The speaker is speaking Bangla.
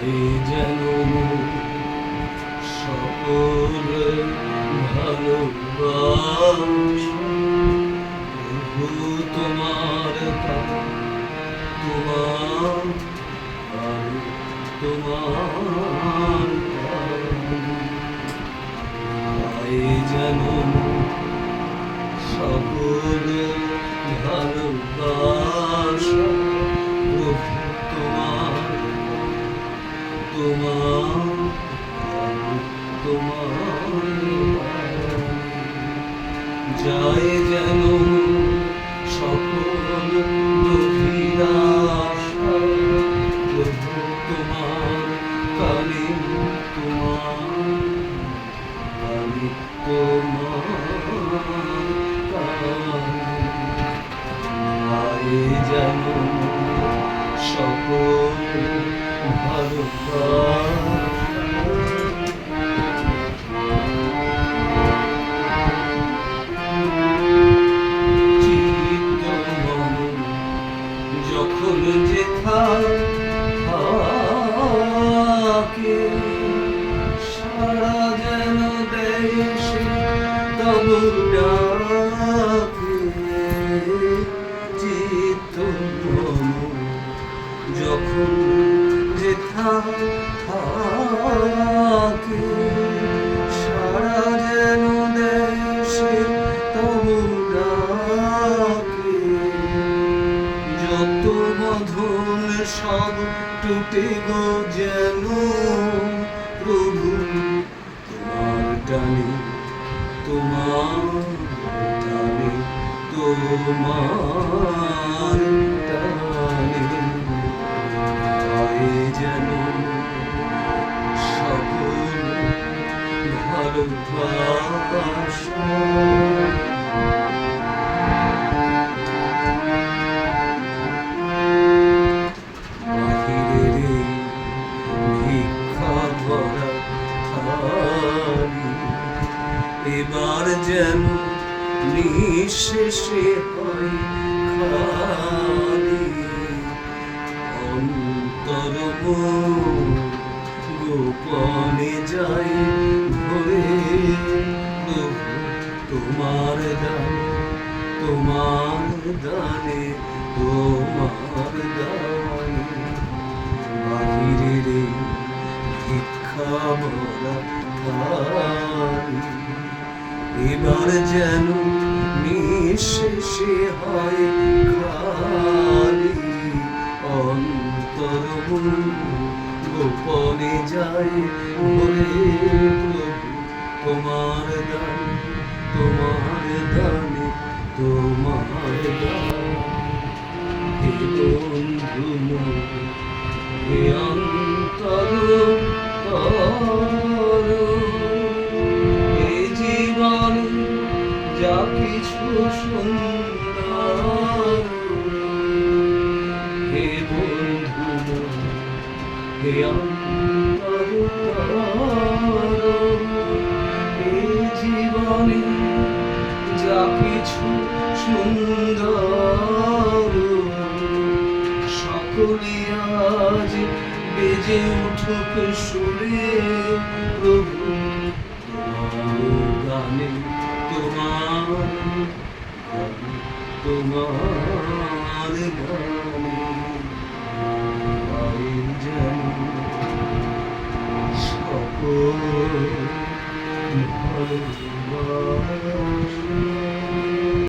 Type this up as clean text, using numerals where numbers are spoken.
এই যেন সকল ভালোবাসা প্রভু তোমার তোমার তোমার এই যেন সকল ভালোবাসা প্রভু তোমার তোমার তোমার যায় যেন সকল গভীর আশা প্রভু তোমার কালী তোমার কালী তোমার যেন সকল ভালোবাসা চিত্ত মন যখন যেথাকে সারা যেন দেয় সে তব ডাকে চিত্ত মন যখন যেথাকে সারা যেন দেয় সে তব ডাকে যত বাঁধন সব টুটে গো যেন প্রভু তোমার টানে তোমার টানে তোমার টানে যেন সকল ভালোবাসা বাহিরের ভিক্ষা ভরা থালি এবার যেন নিঃশেষে হয় খালি অন্তর গোপনে যাই ভরে তোমার দানে তোমার দানে তোমার দানে বাহিরে ভিক্ষা ভরা থালি এবার যেন নিঃশেষে হয় খালি অন্তর গোপনে যায় ভরে প্রভু তোমার দানে তোমার দানে তোমার দানে হে বন্ধু হে অন্তর এ জীবনে যা কিছু সুন্দর হে বন্ধু হে অন্তর এই জীবনে যা কিছু সুন্দর সকলে আজ বেজে উঠুক সুরে প্রভু তোমার গানে তোমার তোমার গানে যেন সকল ভালোবাসা